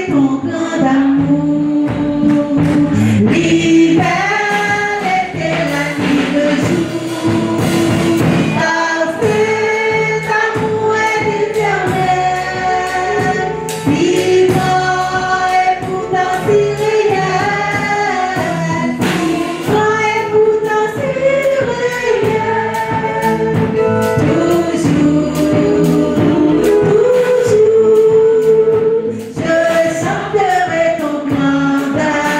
Je chanterai ton mandat.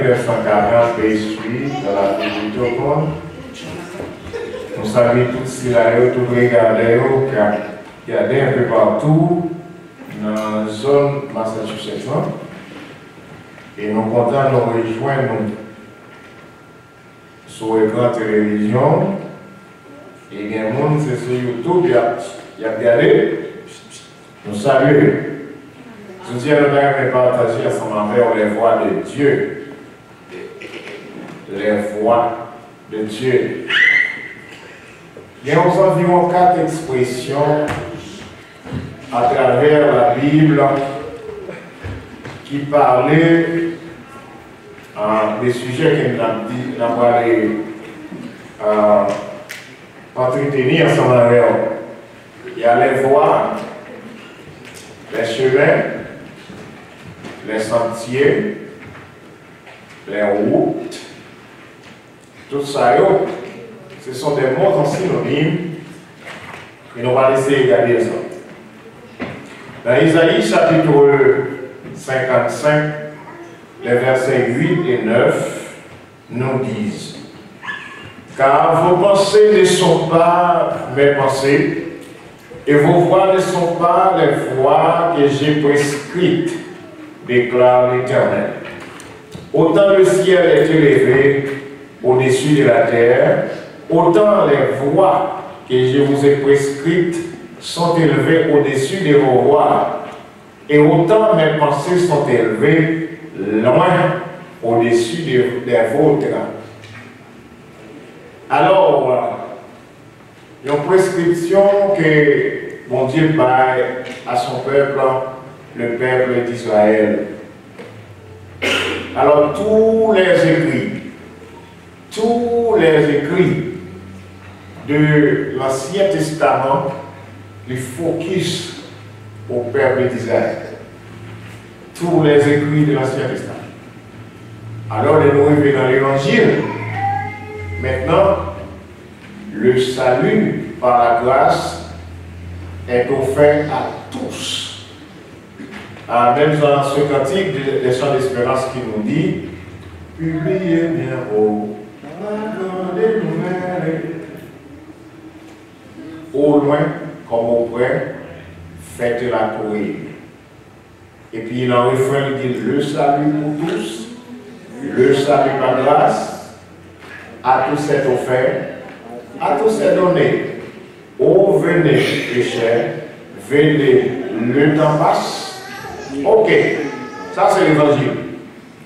1940 pays dans la ville de Tocon. Nous saluons tous ceux-là, tous regardez, qui regardent un peu partout dans la zone Massachusetts. Et nous sommes contents de nous rejoindre sur l'écran télévision. Et il y a des gens qui sont sur YouTube, qui ont regardé. Nous saluons. Je dis à nous de partager ensemble avec les voix de Dieu. Les voix de Dieu. Il y a environ 4 expressions à travers la Bible qui parlaient des sujets que nous avons entretenir ensemble avec eux. Il y a les voies, les chemins, les sentiers, les routes, tout ça, ce sont des mots en synonymes et nous allons essayer de regarder ça. Dans Isaïe chapitre 55, les versets 8 et 9 nous disent: car vos pensées ne sont pas mes pensées, et vos voies ne sont pas les voies que j'ai prescrites, déclare l'Éternel. Autant le ciel est élevé au-dessus de la terre, autant les voies que je vous ai prescrites sont élevées au-dessus de vos voies, et autant mes pensées sont élevées loin au-dessus des vôtres. Alors, il y a une prescription que bon Dieu baille à son peuple, le peuple d'Israël. Alors, tous les écrits de l'Ancien Testament, les focus au peuple d'Israël. Tous les écrits de l'Ancien Testament. Alors, nous revenons dans l'Évangile. Maintenant, le salut par la grâce est offert à tous. Même dans ce cantique des chants d'espérance qui nous dit: publiez bien haut, regardez nouvelles. Au loin comme au près, faites la courrier. Et puis dans le refrain, il dit: le salut pour tous, le salut par grâce. À tous est offert, à tous est donné. Oh, venez, pécheurs, venez, le temps passe. Ok, ça c'est l'évangile.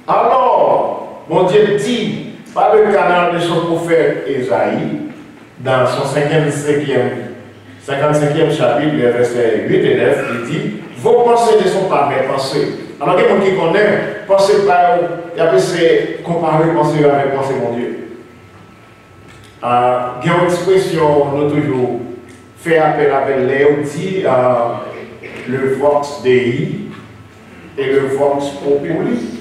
Alors, mon Dieu dit, par le canal de son prophète Esaïe, dans son 55e chapitre, les versets 8 et 9, il dit: vos pensées ne sont pas mes pensées. Alors, quelqu'un qui connaît, pensez pas, il y a c'est comparer pensée avec pensée, mon Dieu. Il y a une expression, nous toujours fait appel avec Léo, dit le vox Dei et le vox populi.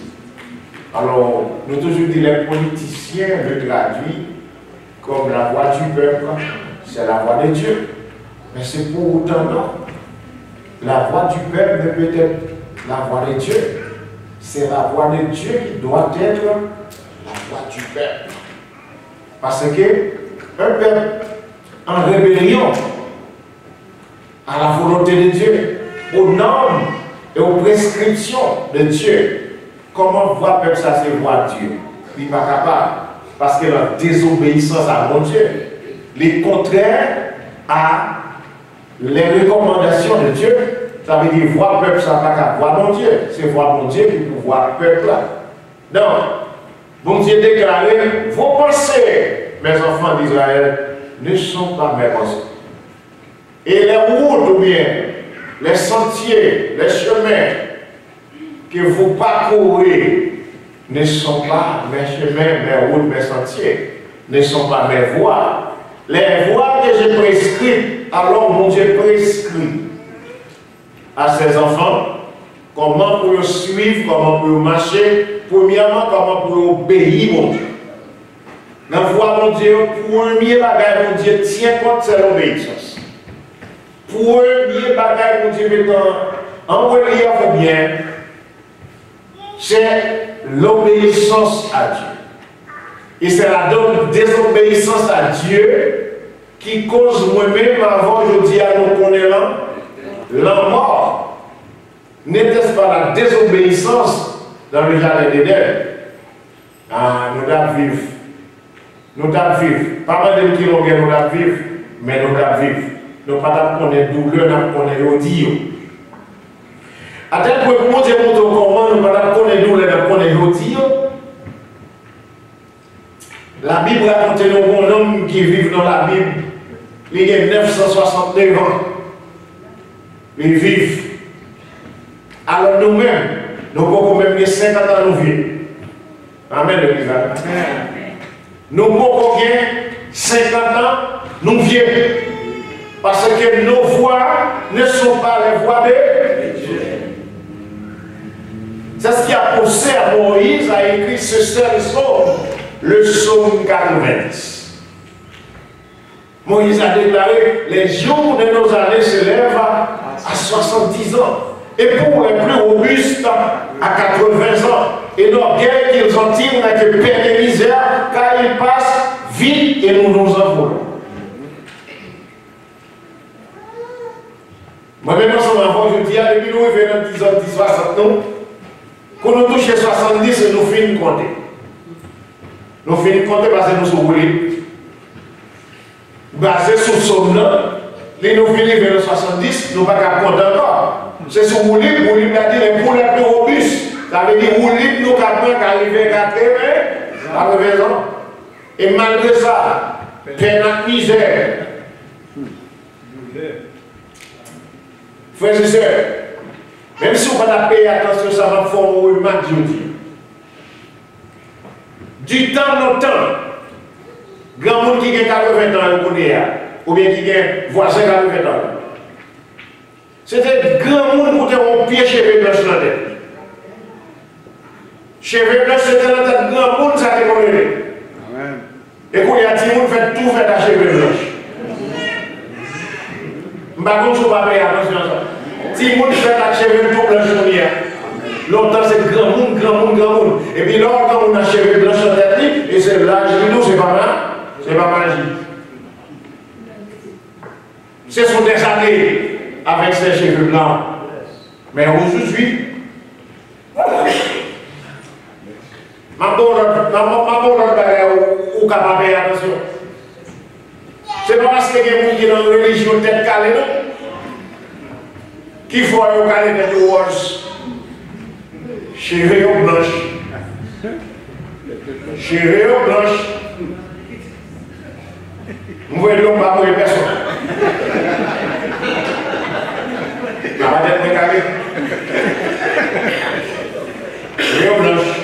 Alors, nous toujours dit les politiciens le traduisent comme la voix du peuple, c'est la voix de Dieu. Mais c'est pour autant non. La voix du peuple ne peut être la voix de Dieu. C'est la voix de Dieu qui doit être la voix du peuple. Parce que un peuple en rébellion à la volonté de Dieu, aux normes et aux prescriptions de Dieu, comment voit le peuple ça se voit Dieu? Il n'est pas capable. Parce que la désobéissance à mon Dieu, les contraires à les recommandations de Dieu, ça veut dire voir le peuple, ça n'a pas qu'à voir mon Dieu. C'est voir mon Dieu qui peut voir le peuple là. Donc, bon Dieu déclaré: vos pensées, mes enfants d'Israël, ne sont pas mes pensées. Et les routes ou bien les sentiers, les chemins que vous parcourez ne sont pas mes chemins, mes routes, mes sentiers, ne sont pas mes voies. Les voies que j'ai prescrites, alors mon Dieu prescrit à ses enfants comment pour suivre, comment pour marcher, premièrement comment pour obéir mon Dieu. Dans la voie mon Dieu, premier bagage mon Dieu tient compte de l'obéissance. Premier bagage mon Dieu mettant en relief bien, c'est l'obéissance à Dieu. Et c'est la désobéissance à Dieu qui cause moi-même, avant, je dis à nous connaître la mort. N'était-ce pas la désobéissance dans le jardin d'Éden? Ah, nous devons vivre. Nous devons vivre. Pas mal de kilomètres, nous devons vivre, mais nous devons vivre. Nous ne pouvons pas connaître douleur, nous ne pouvons pas connaître. À tel point que Dieu montre comment nous ne pouvons pas connaître douleur, nous ne pouvons pas connaître. La Bible raconte un homme qui vit dans la Bible, il a 969 ans. Il vit. Alors nous-mêmes, nous pouvons même 50 ans nous vivre. Amen, l'église. Nous pouvons gagner 50 ans, nous vivons. Parce que nos voix ne sont pas les voix de Dieu. C'est ce qui a poussé à Moïse à écrire ce seul psaume, le psaume 90. Moïse a déclaré: les jours de nos années s'élèvent à 70 ans. Et pour les plus robustes, à 80 ans. Et l'orgueil qu'ils en tirent n'a que peine et misère, car ils passent vite et nous nous envolons. Moi-même, ensemble, avant, je dis, depuis nous, il dans 10 ans, 10, 60 ans, quand nous touchons 70, nous finissons compter. Nous finissons compter parce que nous sommes roulés. Basé sur ce somme-là, nous finissons vers 70, nous ne pouvons pas compter encore. C'est sur roulé, roulé, a dit les poules les plus robustes. Ça veut dire roulé, nous capons qu'arriver à 80 ans. Et malgré ça, peine à misère. Frères et sœurs, même si on ne va pas payer attention, ça va former un Dieu. Du temps en temps, grand monde qui a 80 ans, ou bien qui a voisin 80 ans. C'était grand monde pour te pied cheveux blancs dans la tête. Cheveux blancs, c'était dans la tête grand monde, ça te connaît. Et quand il y a des gens qui fait tout faire à cheveux blancs. Je ne sais pas si vous avez attention à ça. Si les gens fait à cheveux tout blancs, longtemps c'est grand monde, grand monde, grand monde. Et puis là, quand on a cheveux blancs sur la tête, et c'est l'âge de nous, c'est pas mal. C'est pas magique. Ce sont des années avec ses cheveux blancs. Mais aujourd'hui, ma bonne ou capable attention. C'est pas parce que les gens qui sont dans la religion tête calée, qu'il faut aller calé tête de worse. Cheveux blanches. Cheveux blanches. Vous voyez donc pas pour les personnes. La tête de calée. Cheveux blanches.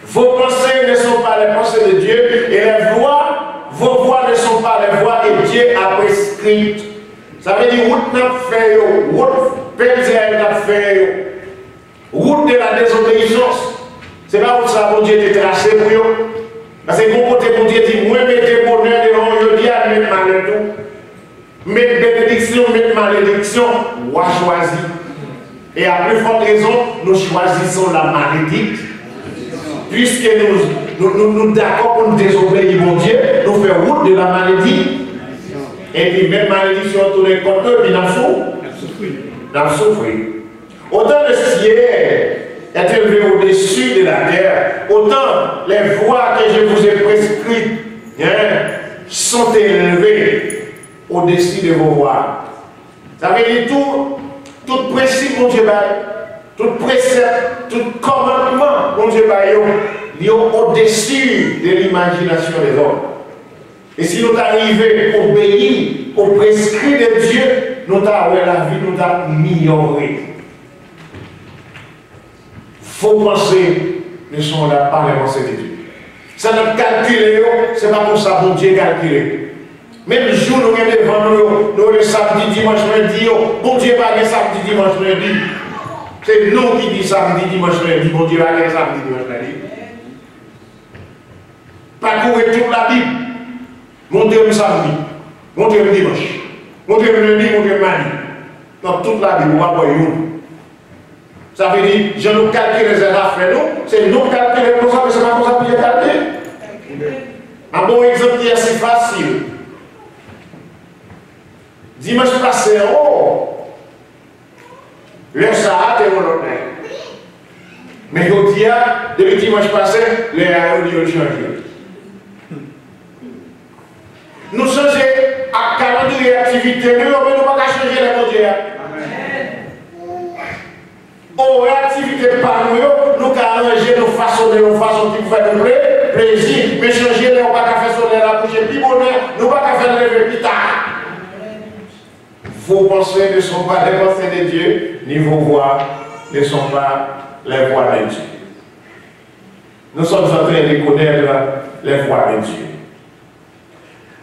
Vos pensées ne sont pas les pensées de Dieu et les voies, vos voies ne sont pas les voies que Dieu a prescrites. Ça veut dire route n'a fait, route plaisir n'a fait, route de la désobéissance. C'est pas où ça, mon Dieu, est tracé pour eux. Parce que mon côté, mon Dieu dit, moi, mettez bonheur devant je dis à mettre malheur tout. Mettre bénédiction, mettre malédiction, ou à choisir. Et à plus forte raison, nous choisissons la malédiction. Puisque nous d'accord pour nous désobéir, mon Dieu, nous faisons route de la maladie. Et puis même malédiction tous les contre eux, puis nous souffrir. Autant le ciel est élevé au-dessus de la terre, autant les voies que je vous ai prescrites sont élevées au-dessus de vos voies. Ça veut dire tout principe, mon Dieu, tout précepte, tout commandement, mon Dieu, il est au-dessus de l'imagination des hommes. Et si nous arrivons à obéir aux prescrits de Dieu, nous avons la vie, nous avons miglioré. Vos pensées ne sont là pas les pensées de Dieu. Ça nous calcule, ce n'est pas pour ça que mon Dieu calcule. Même le jour où nous sommes devant nous, le samedi, dimanche, lundi, mon Dieu pas le samedi, dimanche, lundi. C'est nous qui disons samedi, dimanche, lundi, mon Dieu pas le samedi, dimanche, lundi. Parcourir toute la Bible. Montez le samedi, montez le dimanche, montez le lundi, montez le mardi. Dans toute la Bible, on va voir une. Ça veut dire, je nous calcule les erreurs à faire nous, c'est nous calculer comme ça, mais c'est pas comme ça que je calcule. Un bon exemple qui est assez facile. Dimanche passé, le Sahara était mon hôtel. Mais je dis, depuis dimanche passé, les aéroports ont changé. Nous changeons à calendrier activité, nous ne pouvons pas changer les mondiaux. Aux activités par nous, nous pouvons arranger nos façons qui nous font plaisir, mais changer les, on ne peut pas faire sonner la bouche plus bonheur, nous ne pouvons pas faire lever plus tard. Vos pensées ne sont pas les pensées de Dieu, ni vos voix ne sont pas les voix de Dieu. Nous sommes en train de connaître les voix de Dieu.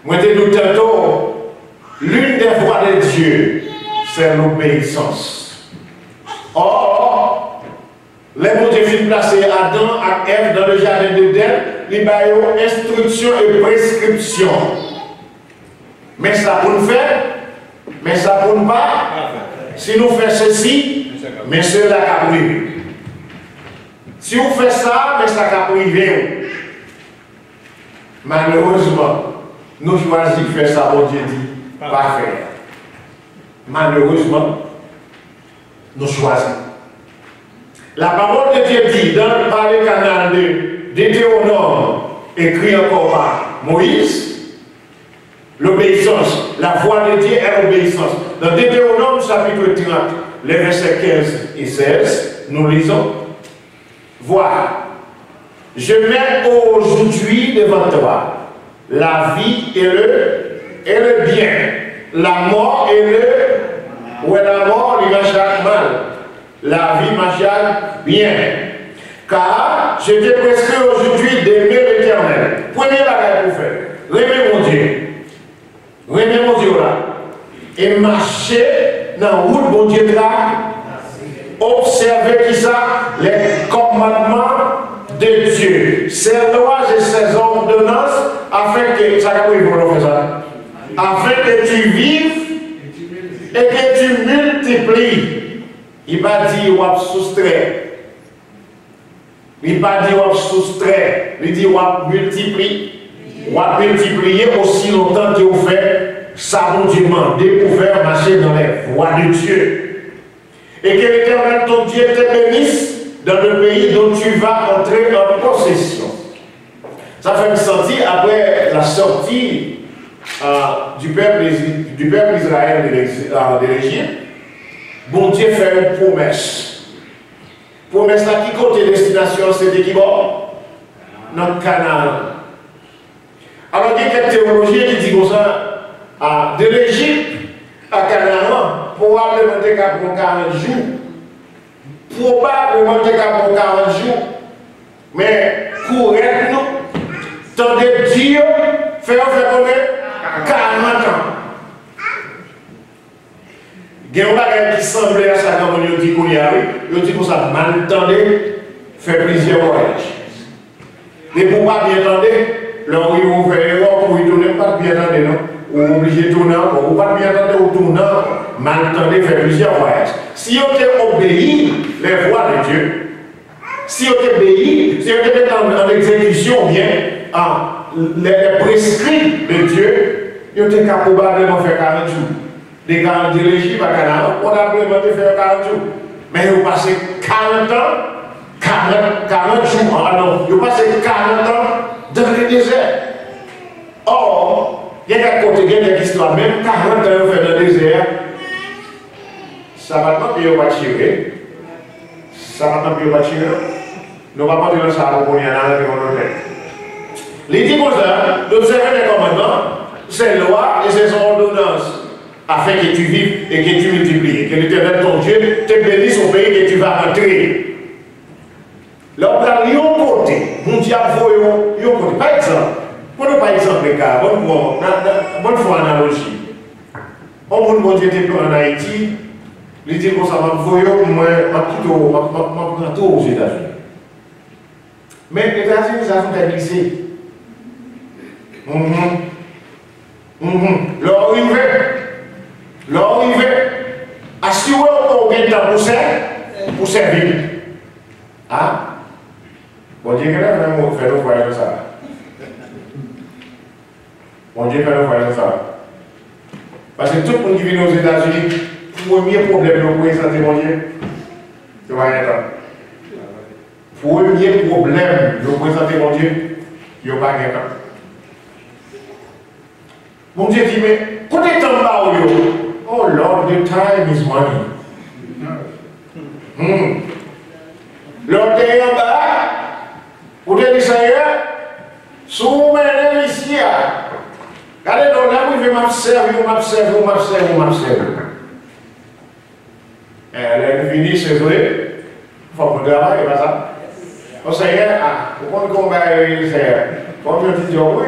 Moi, nous tantôt, l'une des voix de Dieu, c'est l'obéissance. Or, les mots de Dieu placés Adam et Ève dans le jardin d'Éden, ils ont instruction et prescription. Mais ça pour nous faire, mais ça pour nous pas. Si nous faisons ceci, mais cela va priver. Si vous faites ça, mais ça va priver. Malheureusement, nous choisissons de faire ça, bon Dieu dit, pas faire. Malheureusement, nous choisissons. La parole de Dieu dit dans le canal de Deutéronome, écrit encore par Moïse, l'obéissance, la voix de Dieu est l'obéissance. Dans Deutéronome chapitre 30, les versets 15 et 16, nous lisons, voilà, je mets aujourd'hui devant toi la vie et le bien, la mort et la mort, il m'achète mal. La vie m'achète bien. Car je te prescris aujourd'hui d'aimer l'Éternel. Premier bagage pour faire. Aimer mon Dieu. Aimer mon Dieu là. Et marcher dans la route mon Dieu là. Observer qui ça? Les commandements de Dieu. Ses lois et ses ordonnances afin que ça ça. Afin que tu vives et que tu multiplies. Il va dire ou soustrait. Il va dire ou soustrait. Il dit ou multiplie. Ou multiplier aussi longtemps que vous faites ça vous demande pour faire marcher dans les voies de Dieu. Et que l'Éternel ton Dieu te bénisse dans le pays dont tu vas entrer en possession. Ça fait me sentir après la sortie du peuple Israël de l'Égypte. Bon Dieu fait une promesse. Promesse là qui côté destination, c'était qui bon? Notre Canaan. Alors il y a quelques théologiens qui disent comme ça, de l'Égypte à Canaan, probablement t'es qu'à pour 40 jours. Probablement t'es qu'à pour 40 jours. Mais pour être nous, tant de Dieu, fait combien? 40 ans. Il y a un bagage qui semblait à ça quand on dit qu'on y arrive, on dit qu'on ça mal entendu, fait plusieurs voyages. Mais pour ne pas bien entendre, l'on y ouvre pour y tourner, pas bien entendre, non? Ou obligé de tourner, ou pas bien entendre, ou tourner, mal entendu, fait plusieurs voyages. Si on obéit les voies de Dieu, si on obéit, si on est en exécution bien, les prescrits de Dieu, on est probablement faire 40 jours. Des 40 de l'Égypte à Canaan, on a probablement fait 40 jours. Mais vous passez 40 ans, 40 jours, alors vous passez 40 ans dans le désert. Or, il y a des côtés, il y a des histoires, même 40 ans vous faites dans le désert, ça va pas bien vous tirer. Ça va pas bien vous tirer. Nous ne allons pas dire ça pour qu'on y ait un peu. Les 10 d'observer les commandements, ses lois et ses ordonnances, afin que tu vives et que tu multiplies. Que l'Éternel ton Dieu te bénisse au pays que tu vas entrer. Là, on prend un côté, mon diable, il y a un côté. Par exemple, prenons par exemple le cas, bonne fois analogie. On mon Dieu était en Haïti, il dit qu'on s'en va envoyer, moi, je prends tout aux États-Unis. Mais les États-Unis, ça a fait glisser. L'arrivée, assurez-vous qu'on gagne dans le pour servir. Ah? Bon Dieu, qu'est-ce que fait nous voyager ça? Bon Dieu, fait nous voyager ça. Parce que tout le monde qui vient aux États-Unis, le premier problème de présenter mon Dieu, c'est pas rien. Le premier problème de présenter mon Dieu, il n'y a pas rien. Mon Dieu dit, mais quand tu es en bas, oh Lord, the time is money. Lord, tu es en bas, pour te dire, si vous m'aidez ici, regardez, donc là, vous pouvez m'observer. Elle est finie, c'est vrai. Il faut que je travaille, pas ça. Au Seigneur, pourquoi on va faire? Comme je dis, oui.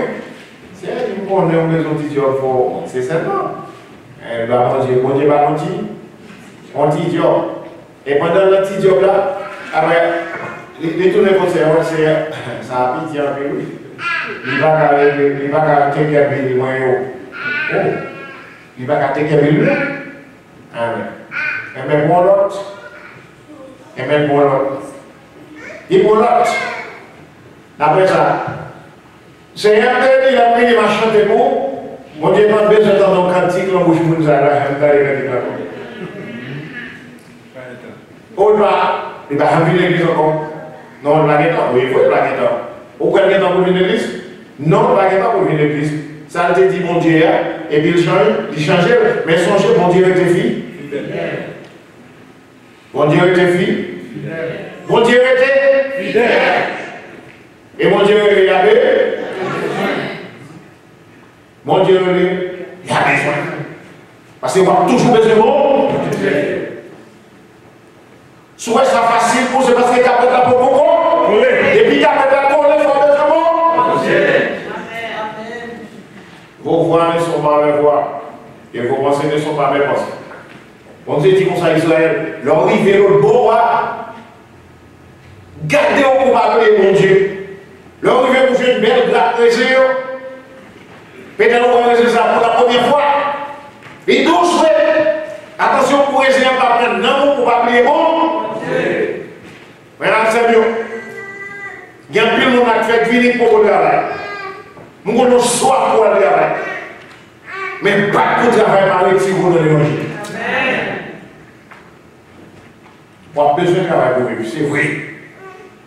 Si elle dit qu'on est un petit job, c'est seulement. Elle va manger, bon Dieu va manger. On dit job. Et pendant le petit job là, après, les tournées comme ça, ça a pitié un peu, oui. Il va pas te faire des moyens. Oh, il va te faire des moyens. Amen. Et même pour l'autre. Et pour l'autre. Après ça, c'est un peu il a pris des machins de mots. Mon Dieu n'a pas besoin d'entendre un cantique, l'on bouge pour nous aller à il va venir l'église encore. Non, il va venir. Oui, il faut venir. Pourquoi il va venir l'église? Non, il va venir l'église. Ça a été dit, mon Dieu, et puis il change, mais songez, mon Dieu était fille. Mon Dieu était fille. Mon Dieu était fidèle. Et mon Dieu était Yahvé. Mon Dieu était Yahvé. Parce qu'on va toujours besoin de mon Dieu. Soit ça facile pour c'est parce que tu as la pour et puis tu as la pour les fois de mon Dieu. Vos voix ne sont pas mes voix. Et vos pensées ne sont pas mes pensées. On Dieu dit comme ça à Israël, leur rivière le beau gardez au coupable mon Dieu. Leur rivière pour faire une belle grappe de Dieu. Peut-être qu'on va faire ça pour la première fois. Et douce, attention pour essayer de pas prendre non pour pas plier bon Dieu. Mesdames et messieurs, il y a plus de monde qui fait venir pour le travail. Nous avons soif pour le travail. Mais pas pour le travail par les petits bouts de l'évangile. On a besoin de travail pour vivre, c'est vrai.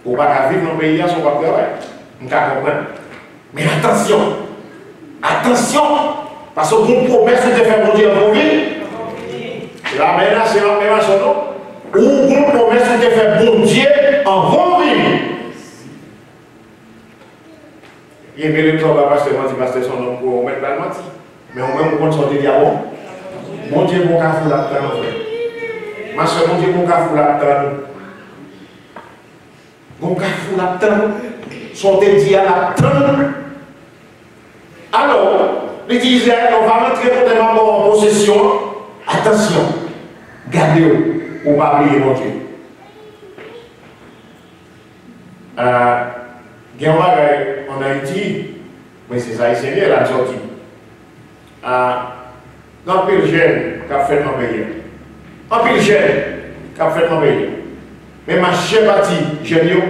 Pour ne pas vivre dans le pays, on va travailler. On comprend. Mais attention, parce que vous promesse de faire mon Dieu en vie. La menace, c'est la menace, non? Ou vous promesse de faire bon Dieu en vie. Il y a le travail, pasteur, son nom pour mettre la menti. Mais au moins, on compte sortir diable. Mon Dieu, mon cas, vous l'attendez, frère. Ma soeur, mon Dieu, mon cas, vous l'attendez. Mon cas, vous l'attendez. Sortez diable, l'attendez. Alors, les Israël, on va rentrer pour des mamans en possession. Attention, gardez-vous, ou pas oublier mon Dieu. Il y a un bagage en Haïti, mais c'est ça, c'est bien la sortie. Un pile jeune qui a fait mon pays. Un pile jeune qui a fait mon pays. Mais ma chère partie jeune,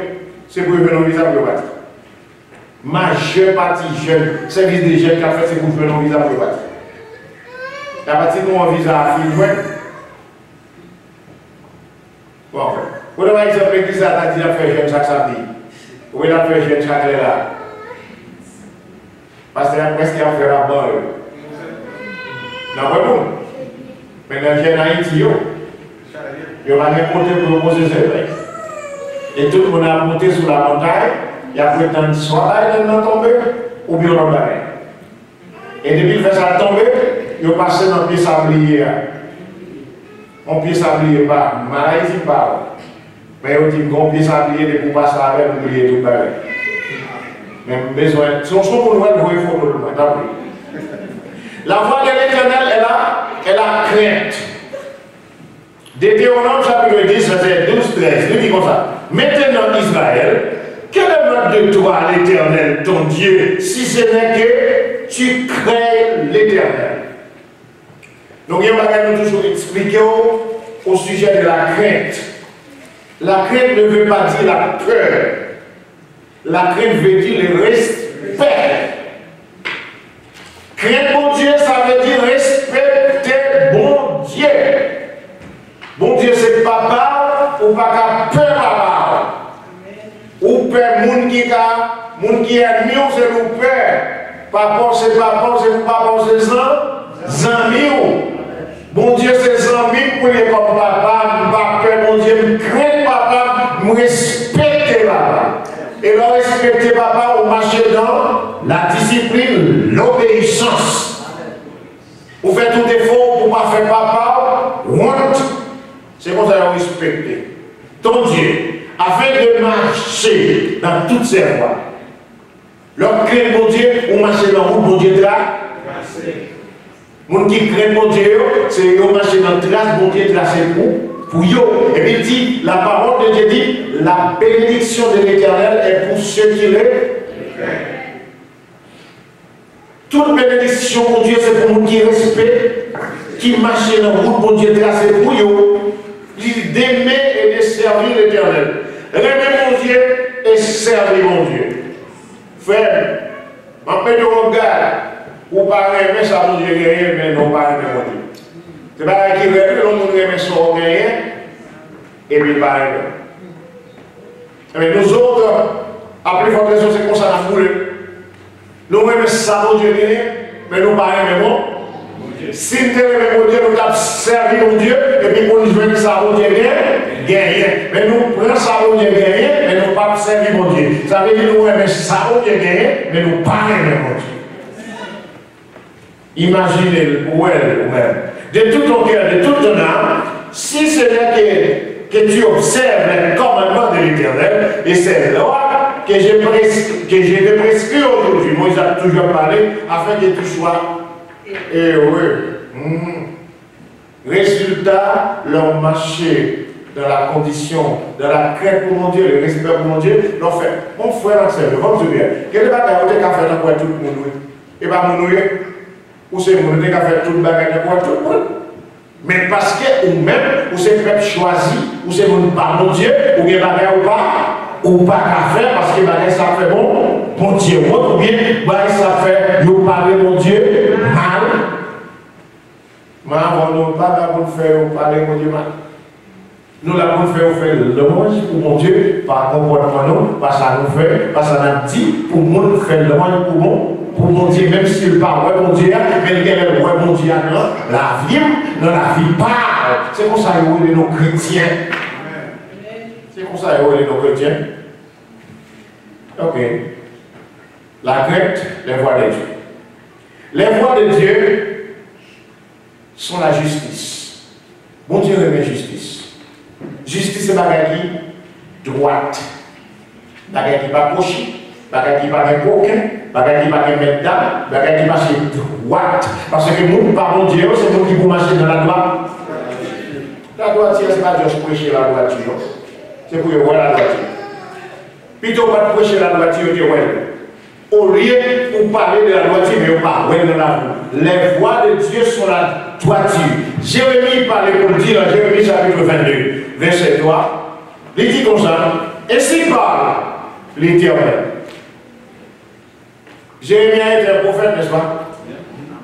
c'est pour venir au visa pour le bâtir. Ma chère partie jeune, service des jeunes qui a fait, c'est pour venir au visa pour le bâtir. La partie de mon visa à fil, bon, pour le exemple, l'église a dit à faire jeune chaque samedi. Où il a fait jeune chaque là. Parce que après, il a fait la mort. Non, pas bon. Mais dans le jeune Haïti, il va rien monter pour poser ses mains. Et tout le monde a monté sur la montagne, il a pris tant de soit il est tombé, ou bien on va. Et depuis qu'il fait ça tomber, il est passé dans le pied sablier. On pied sablier pas, Haïti pas. Mais on dit qu'on pied sablier de pour passer avec on oublier tout le monde. Mais besoin, si on se trouve nouvelle, vous il faut tout le monde. La voix de l'Éternel est la crainte. Deutéronome chapitre 10, verset 12-13, il dit comme ça. Maintenant Israël, quel est le de toi l'Éternel, ton Dieu, si ce n'est que tu crées l'Éternel? Donc il y a un bagage nous toujours expliqué au sujet de la crainte. La crainte ne veut pas dire la peur. La crainte veut dire le respect. Crainte mon Dieu, ça veut dire respecter bon Dieu. Bon Dieu, c'est papa, ou pas qu'à peur papa. Ou peur, moun qui est ennemi, c'est nous peur. Papa, c'est papa, c'est papa, c'est amis. Bon Dieu, c'est amis pour les comme papa, pas peur, mon Dieu, me crains papa, me respecte papa. Et le respecter papa, on marche dans la discipline, l'obéissance. Vous faites tout effort pour ne pas faire papa, honte. C'est comme ça qu'on respecte ton Dieu, afin de marcher dans toutes ses voies. L'homme craint mon Dieu, on marche dans la route, mon Dieu là. Les gens qui craignent mon Dieu, c'est qu'ils marchent dans la trace, mon Dieu tracé pour eux. Et puis il dit, la parole de Dieu dit, la bénédiction de l'Éternel est pour ceux qui le craignent. Toute bénédiction, mon Dieu, c'est pour nous qui respectent, qui marchent dans la route, mon Dieu tracé pour eux. Il d'aimer et de servir l'Éternel. Aimer mon Dieu et servir mon Dieu. Frère, en fait, on regarde, ou pas aimer ça, mon Dieu, mais non pas aimer mon Dieu. C'est pas qui veut, l'on aimer son gagner, et puis pas aimer. Mais nous autres, après votre raison, c'est comme ça la foule. Nous aimons ça, mon Dieu, mais nous pas aimer mon Dieu. Si nous aimons mon Dieu, nous avons servi mon Dieu, et puis pour nous jouer ça, mon Dieu, gagner. Mais nous prenons ça, mon Dieu, gagner, mais nous pas servir mon Dieu. Ça veut dire que nous aimons ça, mon Dieu, gagner, mais nous pas aimer mon Dieu. Imaginez ou elle ou même. De tout ton cœur, de toute ton âme, si ce n'est que tu observes les commandements de l'Éternel, et c'est là que je te prescris aujourd'hui. Moi, j'ai toujours parlé afin que tu sois heureux. Résultat, leur marché dans la condition, dans la crainte pour mon Dieu, le respect pour mon Dieu, l'ont fait. Mon frère, je vous dis bien, quel est le bagage qui a fait dans tout le monde? Et pas mon ou c'est mon qui a fait tout le bagage pour tout le monde. Mais parce que, ou même, ou c'est peuple choisi, ou c'est mon pas mon Dieu, ou bien bagage ou pas qu'à faire, parce que bagage ça fait bon Dieu, ou bien bagage ça fait, nous parler mon Dieu mal. Mais avant, nous pas pour faire parler mon Dieu mal. Nous l'avons fait l'hommage pour mon Dieu, par comportement nous, par ça nous fait, par ça nous dit, pour nous faire l'hommage pour mon Dieu, même s'il ne parle pas mon Dieu, mais il y a le bon Dieu dans la vie pas. C'est pour ça que nous nos chrétiens. C'est pour ça que nous nos chrétiens. Ok. La crainte, les voies de Dieu. Les voies de Dieu sont la justice. Bon Dieu aime la justice. Justice, c'est bagaille qui droite. Bagaille qui pas gauche. Bagaille qui pas coquin. Bagaille qui pas mettre dame. Bagaille qui marche droite. Parce que nous, par mon Dieu, c'est nous qui vous marcher dans la droite. La droite, c'est pas juste prêcher la droiture. C'est pour voir la droiture. Plutôt pas de prêcher la droiture, Dieu, au lieu de parler de la droiture, mais on parle de la roue. Les voies de Dieu sont la droiture. Jérémie parlait pour dire dans Jérémie chapitre 22, verset 3, il dit comme ça, ainsi parle l'Éternel. Jérémie était un prophète, n'est-ce pas?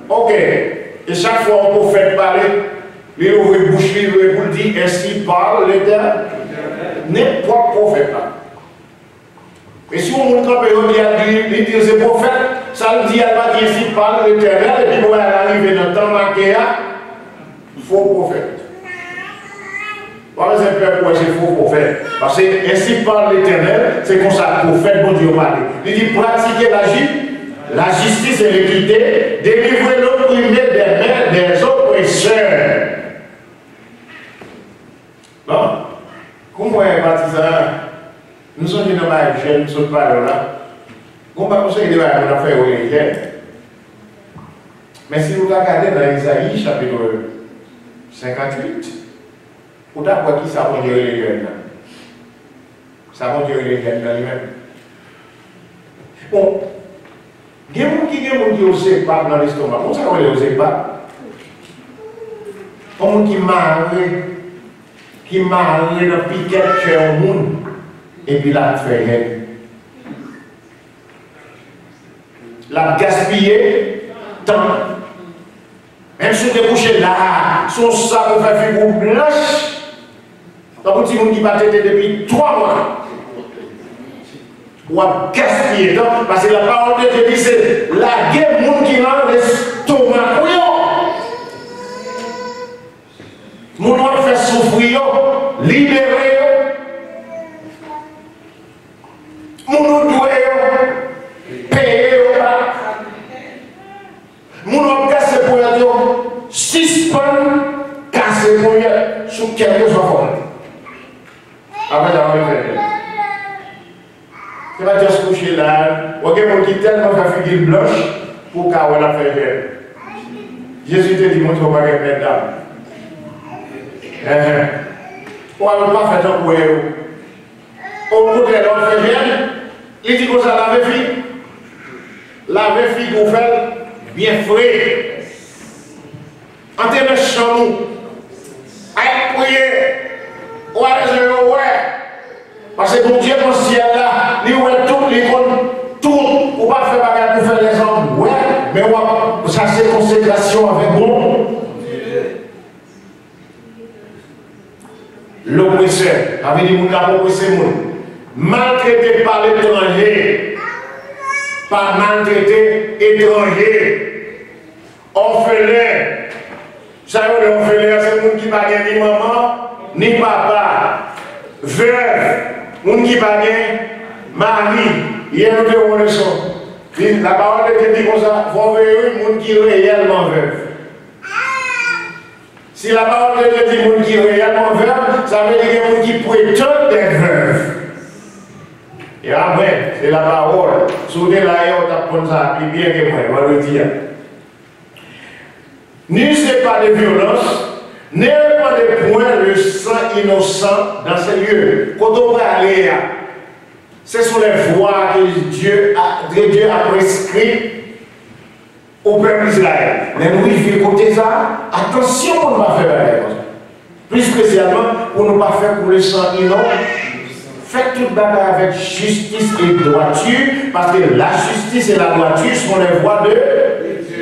Ok. Et chaque fois un prophète parlait, il ouvre la bouche, il vous dit, ainsi parle l'Éternel. N'importe prophète là. Et si on montre un peu, il dit c'est prophète, ça le dit à pas dire ainsi parle l'Éternel, et puis quand elle arrive dans le temps marqué, faux prophète. Par exemple, pourquoi c'est faux prophète? Parce que ainsi parle l'Éternel, c'est comme ça prophète, bon Dieu parle. Il dit pratiquer la justice et l'équité, délivrer l'opprimé des mains des oppresseurs. Bon, comment est partisan? Nous sommes dans ma jeune, nous sommes pas là. On va conseiller de faire religieux. Mais si vous regardez dans Isaïe, chapitre 58, vous avez quoi qui ça va dire religieux? Ça va dire religieux dans lui-même. Bon, il y a des gens qui osent pas dans l'estomac. Comment ça va les oser pas? Comme qui marre, qui m'a dans le piquet cœur au monde, et puis la fait rien. La gaspiller temps. Même si vous êtes couché là, son sac pour faire figure blanche, donc vous dites qui va t'aider depuis 3 mois. Ou à gaspiller temps, parce que la parole de Dieu dit c'est la guerre monde qui rend l'estomac. Mon doit faire souffrir, libérer. Mon doit payer. Mon doit casser pour eux, suspendre, casser pour eux, sous quelque chose. Après d'avoir fait. C'est pas juste se coucher là, ou quelqu'un qui tellement fait figure blanche pour qu'on la fait. Jésus te dit, mon Dieu, on va faire d'âme. On ne va pas faire tant pour eux. Au bout de l'on fait rien, il dit que ça lave fille. Lave fille qu'on fait bien frais. En termes de chamou, à prier, ou à raison, ouais. Parce que mon Dieu, mon ciel là, il ouais tout, il compte tout. On ne va pas faire bagarre pour faire les hommes, ouais. Mais on va chercher consécration avec bon. L'oppresseur, avait dit, vous avez oppressé, maltraité par l'étranger, pas maltraité étranger, orphelin. Ça veut dire orphelin, c'est le monde qui n'a pas ni maman, ni papa, veuve, monde qui n'a pas mari. Hier, nous devons le son. La parole de Dieu dit comme ça, il faut ver le monde qui est réellement veuve. Si la parole de Dieu dit monde qui est réellement veuve, ça veut dire qu'il y a monde qui prétend d'être veuve. Et après, c'est la parole. Soudain, là, on t'apprend ça, et bien que moi, on va le dire. N'usez pas de violence, n'ayez pas de point le sang innocent dans ces lieux. Quand on va aller, ce sont les voies que Dieu a prescrites au peuple d'Israël. Mais nous, il faut écouter ça. Attention pour ne pas faire la chose. Plus spécialement, pour ne pas faire pour le sang innocent. Faites toute bagarre avec justice et droiture, parce que la justice et la droiture sont les voies de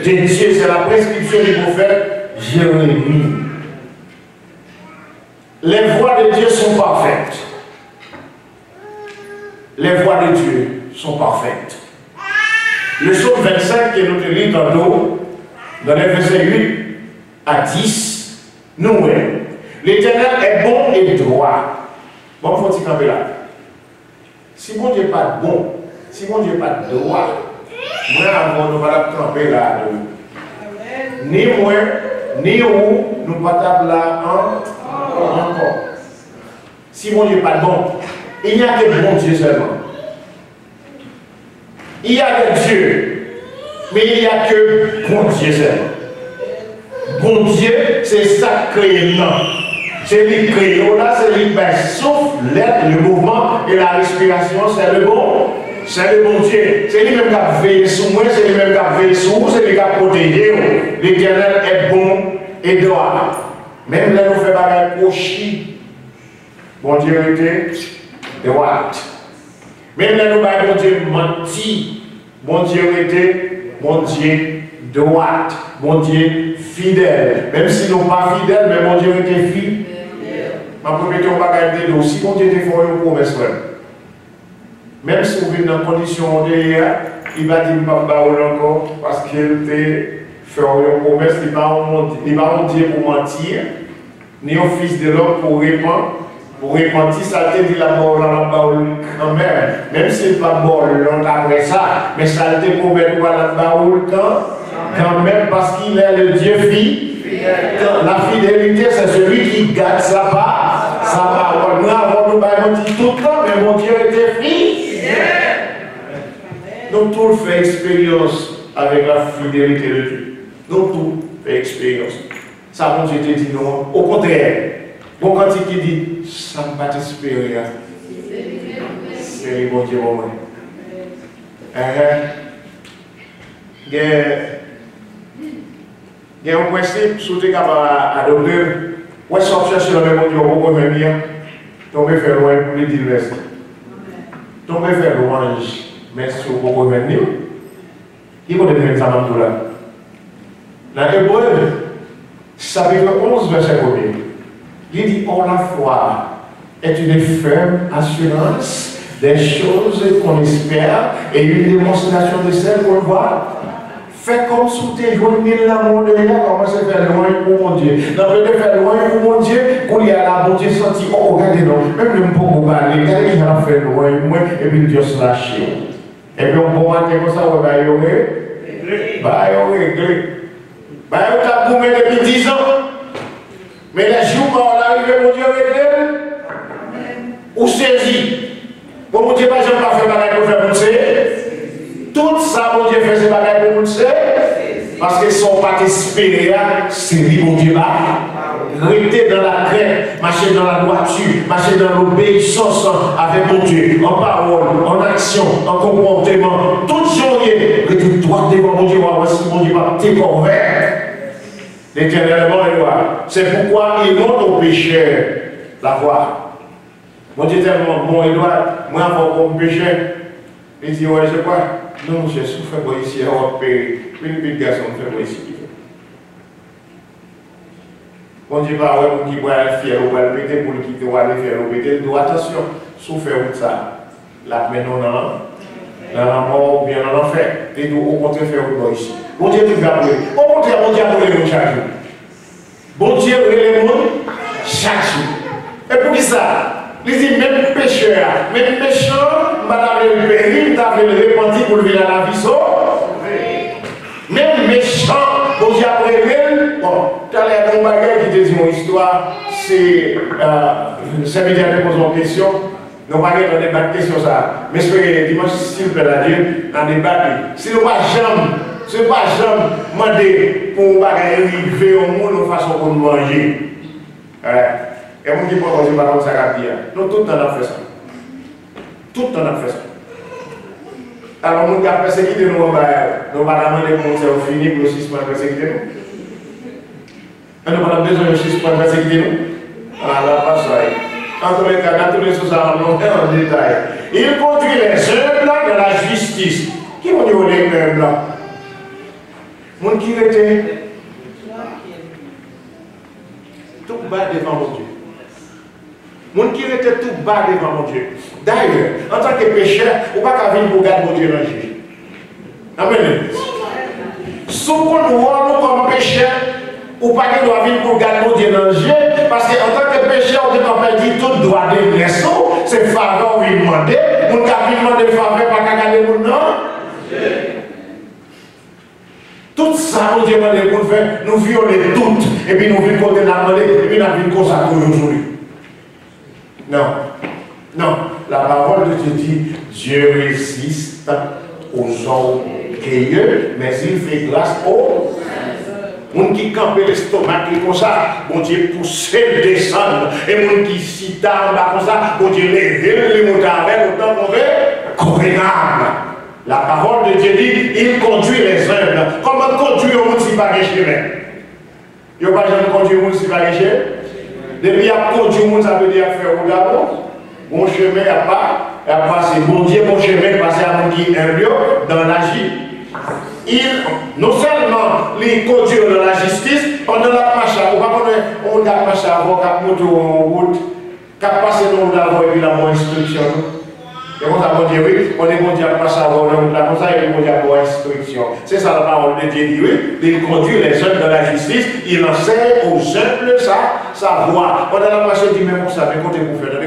Dieu. C'est la prescription du prophète Jérémie. Les voies de Dieu sont parfaites. Les voies de Dieu sont parfaites. Le psaume 25 que nous te lisons tantôt, dans les versets 8 à 10, nous, l'Éternel est bon et droit. Bon, faut-il camper là? Si mon Dieu n'est pas bon, si mon Dieu n'est pas droit, moi, avant, nous ne allons pas camper là. Ni moi, ni vous, nous ne pas là encore. Si mon Dieu n'est pas bon, il n'y a que bon Dieu seulement. Il y a que Dieu, mais il n'y a que bon Dieu seulement. Bon Dieu, c'est ça créé là. C'est lui créé là, c'est lui qui souffle, l'air, le mouvement et la respiration, c'est le bon. C'est le bon Dieu. C'est lui-même qui a veillé sur moi, c'est lui-même qui a veillé sur vous, c'est lui qui a protégé. L'Éternel est bon et droit. Même là, nous faisons bagarre pour chi. Bon Dieu était droit. Même là, nous faisons bon Dieu menti. Bon Dieu était bon Dieu droit. Bon Dieu fidèle. Même si nous ne sommes pas fidèles, mais bon Dieu était fidèle. Ma première question, on va garder l'eau. Si bon Dieu était fort, une promesse, même si vous venez dans condition de hier, il va dire pas encore parce qu'il était fait une promesse, il va pas Dieu pour mentir, ni au fils de l'homme pour répandre. Pour repentir, ça te dit la mort quand même. Même si c'est pas mort longtemps après ça, mais ça te promet quoi la baoule quand même parce qu'il est le Dieu la fidélité, c'est celui qui garde sa parole. Nous avons nous dit tout le temps, mais mon Dieu était fidèle. Donc tout fait expérience avec la fidélité de Dieu. Donc tout fait expérience. Ça, mon Dieu te dit non. Au contraire, bon quand il dit, ça ne va pas t'espérer. C'est le bon Dieu pour moi. Il y a un principe, si tu es capable d'adopter, Ouais, sortir sur le même Dieu, vous pouvez venir. Tomber faire loin pour lui dire merci. Tomber faire louange, merci, vous pouvez venir. Il faut devenir ça dans tout là. Dans Hébreu, chapitre 11, verset 1, il dit: oh, la foi est une ferme assurance des choses qu'on espère et une démonstration de celles qu'on voit. Fais comme si tu es joué l'amour de Dieu, commence à faire loin pour mon Dieu. Dans le faire loin pour mon Dieu, pour y aller à bon Dieu senti, oh, regardez, non, même le pour vous parler, regardez qui a fait loin, moi, et puis Dieu se lâche. Et puis on peut mater comme ça, on va y réglé. Bah, on réglé. Bah, on t'a boumé depuis 10 ans. Mais les jours où on arrive, mon Dieu réglé, ou saisi. Bon, mon Dieu, pas jamais pas fait bagaille pour faire mousser. Tout ça, mon Dieu, fait ces bagailles pour mousser. Parce qu'ils ne sont pas espérés, c'est lui, mon Dieu, là. Rester dans la crainte, marcher dans la droiture, marcher dans l'obéissance avec mon Dieu, en parole, en action, en comportement, toute journée, que tu dois devant mon Dieu, voici mon Dieu, va te convaincre. L'éternellement est loi. C'est pourquoi il montre au pécheur la voie. Mon Dieu tellement bon, il doit, moi, avant qu'on pécheur, il dit, ouais, je crois, non, j'ai souffert pour ici, on va payer. Une petite garçon fait pour ici. Mon Dieu, pas ouais, qui va faire ou va le péter pour le quitter ou aller faire le péter, doit attention, souffrir de ça. La maintenant dans la mort ou bien dans l'enfer. Et nous, au contraire, faire au ici. Bon Dieu, tu vas brûler. Au contraire, bon Dieu, brûler nous chaque jour. Bon Dieu, brûler le monde chaque jour. Et pour qui ça? Il dit, même pécheur, même méchant, madame le péril, tu avais le repenti pour lever la vie sauve. Même méchant, bon Dieu, après bon, tu as l'air d'un bagage qui te dit mon histoire, c'est serviteur de poser une question. Nous ne pouvons pas débattre de question ça. Mais je peux dimanche, s'il vous plaît, à Dieu, en débattre. Si nous ne pouvons pas jamais demander pour un bagage arriver au monde de façon pour nous manger. Et vous qui pensez que c'est ça qu'à dire. Nous, tout le temps, on a fait ça. Tout le temps, on a fait ça. Alors, nous avons persécuté nous, nous ne pouvons pas demander pour nous finir pour le 6 mois de persécuter nous. Nous avons besoin de 6 mois de persécuter nous. Alors, pas ça. En tous les cas, dans tous les choses, on est en détail. Il conduit les humbles dans la justice. Qui vont dire les humbles là? Mon qui était tout bas devant mon Dieu. Mon qui était tout bas devant mon Dieu. D'ailleurs, en tant que pécheur, on ne peut pas venir pour garder mon Dieu dans le juge. Amen. Si on nous comme pécheur, on ne peut pas venir pour garder mon Dieu dans le juge, parce qu'en tant que pécheur, on peut dire tout droit de blessure, c'est faveur où il demande. On ne peut pas demander faveur pour garder mon nom. Tout ça, mon Dieu, pour faire, nous violer toutes, et puis nous venons côté la monnaie, et puis nous venons consacrer aujourd'hui. Non, non, la parole de Dieu dit, Dieu résiste aux orgueilleux, mais il fait grâce aux gens qui campent l'estomac comme ça, mon Dieu pousse le descendre, et mon qui cita en bas comme ça, mon Dieu les monter avec autant qu'on veut, convenable. La parole de Dieu dit, il conduit les humbles. Comment conduire un monde si pas de chemin? Il n'y a pas de conduire un monde si pas de chemin? Depuis qu'il y a conduit un monde, ça veut dire faire au d'abord. Bon chemin, il n'y a pas, c'est bon Dieu, bon chemin, passer à mon qui est humble dans la vie. Il, non seulement, il conduit dans la justice, pendant la marche, on a marché avant, cap moto en route, cap passer dans l'avant et puis la bonne instruction. Et on a dit oui, on est bon Dieu à passer avant, on a comme ça, et on a pour instruction. C'est ça la parole de Dieu dit oui, il conduit les jeunes dans la justice, il enseigne aux jeunes sa voie. On a la marche dit même pour ça, mais côté pour faire, mais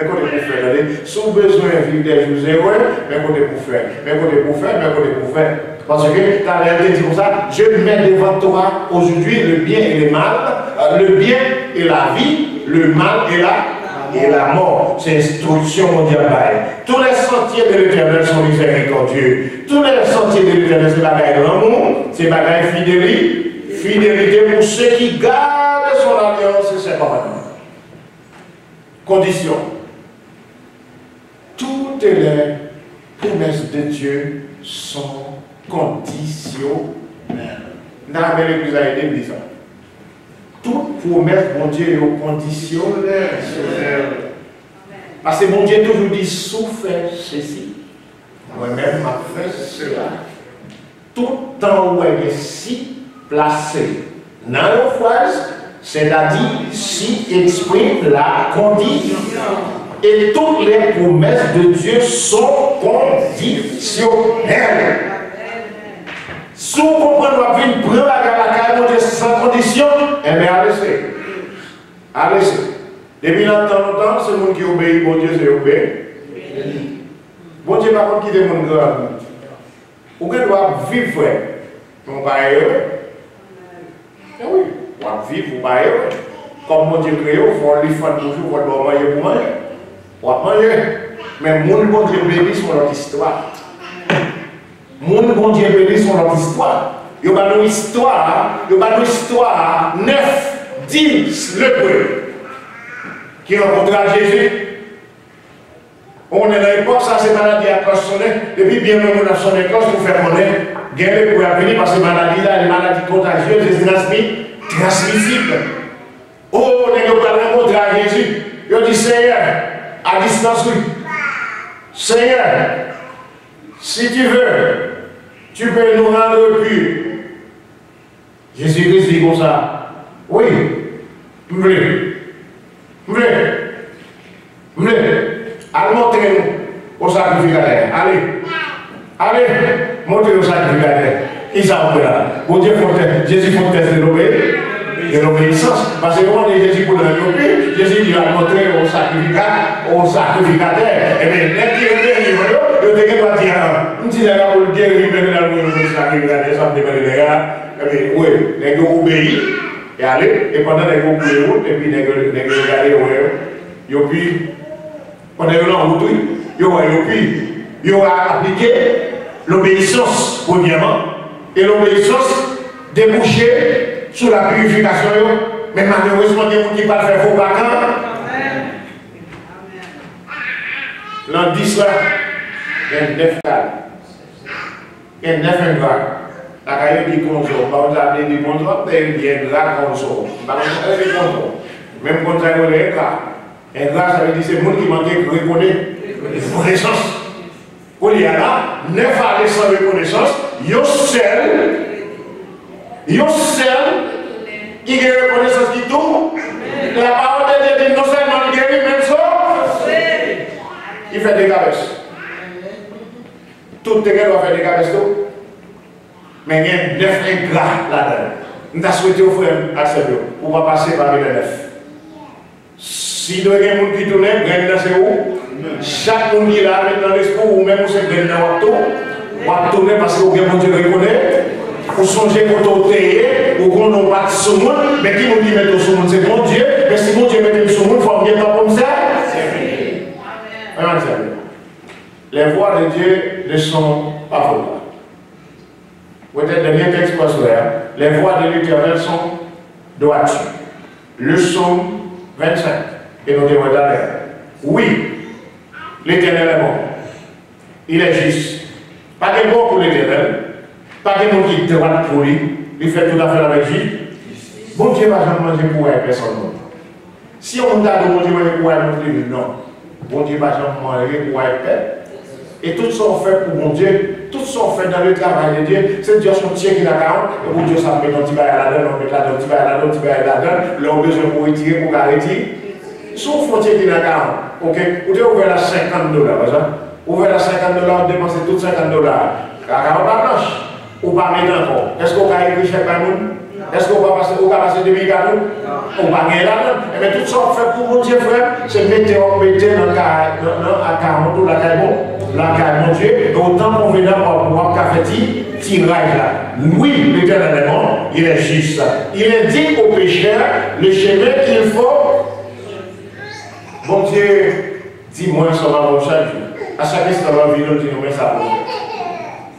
côté pour faire, sous besoin de vivre des jours heureux, mais côté pour faire, mais côté pour faire, mais côté pour faire. Parce que la réalité dit comme ça, je mets devant toi aujourd'hui le bien et le mal, le bien et la vie, le mal et la mort. C'est instruction mondiale. Tous les sentiers de l'Éternel sont miséricordieux. Tous les sentiers de l'Éternel, c'est bagaille l'amour, c'est bagaille fidélité. Fidélité pour ceux qui gardent son alliance et ses commandements. Condition. Toutes les promesses de Dieu sont conditionnelles. Dans l'Amérique, vous avez dit ça. toute promesse, bon Dieu, est conditionnelle. Parce que mon Dieu toujours dit, souffre ceci. Moi-même, m'a fait cela. Tout temps où elle est si placée dans la phrase, c'est-à-dire si exprime la condition. Et toutes les promesses de Dieu sont conditionnelles. Si vous comprenez, on va venir prendre la carrière sans condition, eh bien, allez-y. Allez-y. Depuis longtemps, c'est le monde qui obéit, bon Dieu, c'est obéir. Bon Dieu, par contre, qui est le monde grand. Vous devez vivre, on va heureux. Eh oui, on va vivre, on va heureux. Comme mon Dieu créé, il faut lui faire toujours, il faut manger pour manger. On va manger. Mais mon bon Dieu béni sur notre histoire. Mon bon Dieu béni sur notre histoire. Il y a une histoire, 9, 10, le peuple qui rencontra Jésus. On est dans l'époque, ça c'est maladie à cause sonner. Depuis bien même on a sonné cause pour faire connaître. Gagner pour venir parce que maladie là, les maladies contagieuses, les transmissibles. Oh, on est pas rencontré à Jésus. Il dit Seigneur, à distance, oui. Seigneur, si tu veux, tu peux nous rendre purs. Jésus-Christ dit comme ça. Oui, je veux. Allez, montrez-nous au sacrificateur. Allez, montrez-nous au sacrificateur. Qui ça vous là? Pour Dieu, Jésus faut tester de l'obéissance. Parce que quand on est Jésus pour l'obéir, Jésus dit à montrer au sacrificateur. Et bien, les qui est le dégât va dire, on dit là, pour le dire, il va dans le sacrificateur, ça me dépend des gars. Et bien, oui, les gars obéissent, et allez, et pendant les gars obéissent, et puis les gars regardent, ils ont pu, pendant les gars en route, ils ont appliqué l'obéissance, premièrement, et l'obéissance débouchée sur la purification. Mais malheureusement, il y a des gens qui ne peuvent pas faire faux pas quand. L'an 10 là, il y a 9 cas. Il y a 9 ingrats. La caille dit qu'on sort. Par exemple, il dit qu'on sort, il y a un gras qu'on sort. Même quand ça est un gras. Un gras, ça veut dire que c'est le monde qui manque de reconnaissance. Quand il y a là, 9 années sans reconnaissance, il y a qui a reconnaissance qui tout. La parole de Dieu dit non seulement il guérit, même ça, il fait des cabesses. Tout le monde doit faire des cabesses. Mais il y a 9 ingrats là-dedans. Nous avons souhaité au frère accepter pour ne pas passer par les 9. Si il y a des gens qui tournent, c'est où? Chaque monde qui est là, dans l'esprit, ou même si c'est dans le va tourner parce que vous avez reconnaître. Pour songer pour t'ôter, ou qu'on n'a pas de saumon, mais qui nous dit mettre au saumon, c'est mon Dieu, mais si mon Dieu met le saumon, il faut bien pas comme ça. Les voies de Dieu ne sont pas folles. Peut-être le dernier texte pour cela, les voies de l'Éternel sont droites. Le psaume 25, et nous devons d'aller. Oui, l'Éternel est bon. Il est juste. Pas de bon pour l'Éternel. Pas de monde qui droit pour lui, il fait tout à fait avec lui. Bon Dieu va jamais manger pour personne. Si on a de bon Dieu manger pour elle, non. Bon Dieu va jamais manger pour elle. Et tout ça on fait pour mon Dieu, tout ça on fait dans le travail de Dieu. C'est Dieu son tien qui n'a qu'à et pour Dieu ça met un petit bail là-dedans, on met là-dedans, un petit bail là-dedans, un petit bail là-dedans, là on a besoin pour retirer, pour arrêter. Sauf frontière qui n'a qu'à ok, vous devez ouvrir la $50, par exemple. Ouvrir la $50, dépenser tout $50. Car on va blanche. Ou pas mettre encore. Est-ce qu'on va écrire chaque monde? Est-ce qu'on va passer 2000 cadeaux? On va gagner là-dedans. Mais tout ça, on fait pour mon Dieu, frère, c'est mettre dans le cas, la caille, mon Dieu, et autant qu'on vient pour pouvoir faire tirage là. Oui, l'Éternel est bon, il est juste. Il indique aux pécheurs le chemin qu'il faut. Bon Dieu, dis-moi, ça va bon chaque jour. À chaque instant, on va venir nous dire, ça va.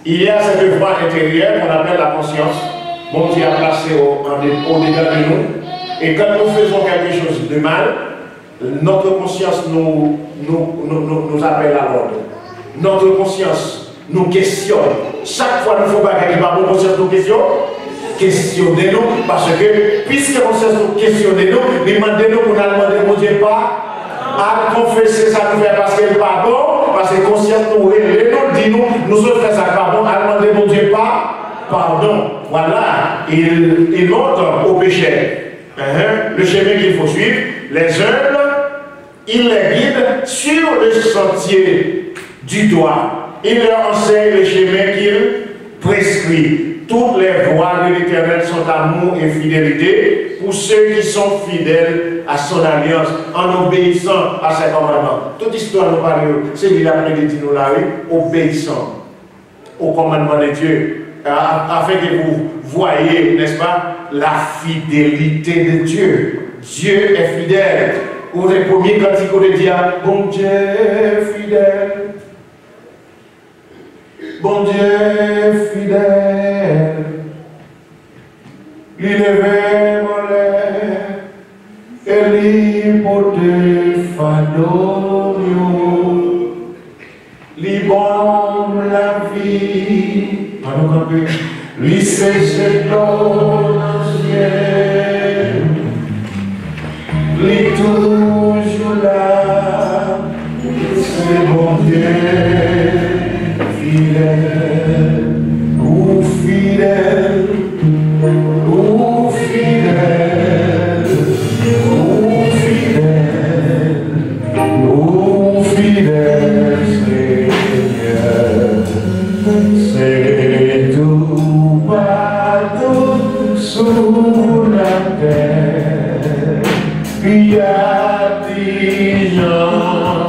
Il y a cette voie intérieure qu'on appelle la conscience. Bon Dieu a placé au-dedans de nous. Et quand nous faisons quelque chose de mal, notre conscience nous appelle à l'ordre. Notre conscience nous questionne. Chaque fois que nous faisons quelque chose de mal, notre conscience nous questionne. questionnez-nous, parce que, puisque on sait questionner-nous, demandez-nous pour nous demander, mon Dieu, pas à confesser ça nous fait parce qu'elle n'est pas bon, parce que conscience nous dit nous autres faisons ça pas bon, à demander, mon Dieu, pas pardon. Voilà, il montre au péché le chemin qu'il faut suivre, les humbles, il les guide sur le sentier du droit. Il leur enseigne le chemin qu'il prescrit. Toutes les voies de l'Éternel sont amour et fidélité pour ceux qui sont fidèles à son alliance, en obéissant à ses commandements. Toute histoire nous parle, c'est lui qui dit nous là, obéissant aux commandements de Dieu, afin que vous voyez, n'est-ce pas, la fidélité de Dieu. Dieu est fidèle. Pour les premiers cantiques de dire, bon Dieu est fidèle. Bon Dieu est fidèle, il lève mon lèvre et il porte fardeau, il bombe la vie, il sèche dans le ciel, il toujours là, c'est bon Dieu. Fidèle, ou fidèle, ou fidèle, ou fidèle, ou fidèle, Seigneur, c'est tout partout sur la terre, il y a des gens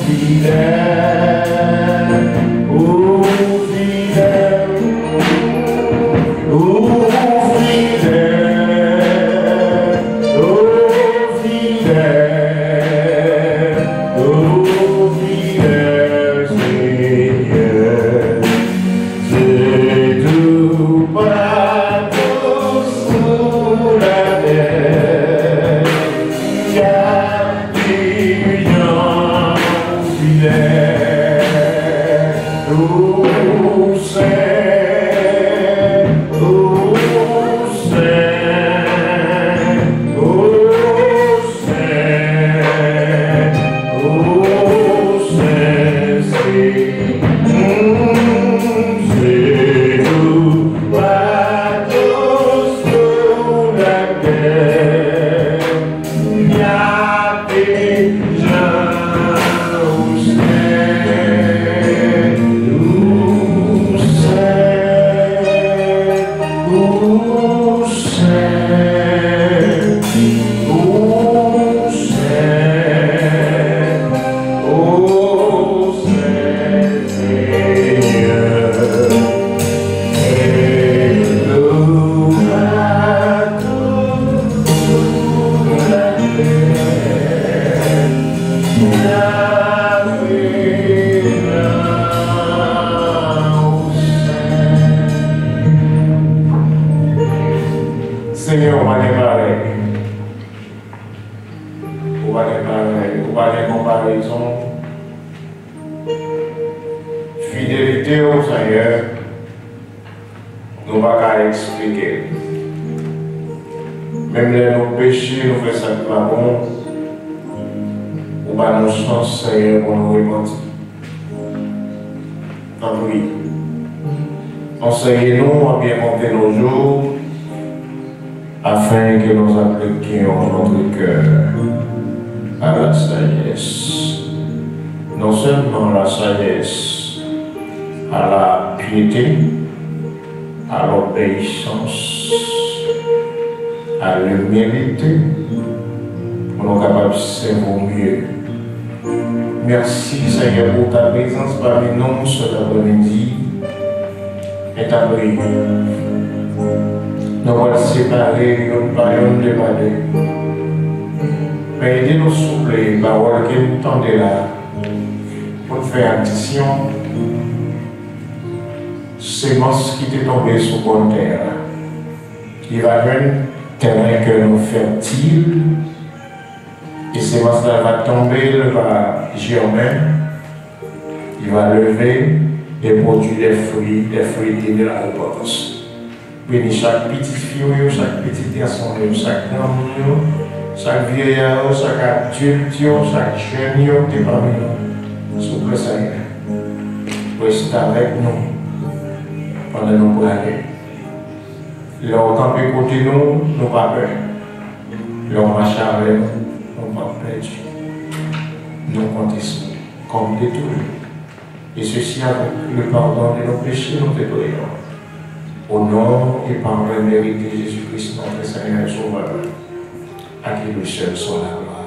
fidèles. Fidélité au Seigneur, nous ne pouvons pas expliquer. Même les nos péchés, nous faisons ça de pas bon, ou pas nos chances, Seigneur, pour nous repentir. En oui. Enseignez-nous à bien compter nos jours, afin que nous appliquions notre cœur à la sagesse. Non seulement la sagesse, à la piété, à l'obéissance, à l'humilité, pour nous capables de servir mieux. Merci Seigneur pour ta présence parmi nous cet après-midi et ta prière. Nous allons séparer une parole de parler. Mais aidez-nous souffler les paroles que nous tendez là pour faire addition. Sémence qui t'est tombée sur bonne terre. Il va venir terrain que nous fertile. Et sémence là va tomber, elle va germer. Il va lever et produire des fruits dignes de la repentance. bénis chaque petite fille, chaque petit garçon, chaque homme, chaque vieillard, chaque adulte, chaque jeune, qui est parmi nous. S'il vous plaît, Seigneur, reste avec nous pendant nos prières. Leur camp est côté nous, nous pas peur. Leur marche avec nous, nous pas perdu. Nous comptons comme des tours. Et ceci avec le pardon de nos péchés, nous te prions. Au nom et par le mérite de Jésus-Christ, notre Seigneur et Sauveur, à qui le seul soit la gloire.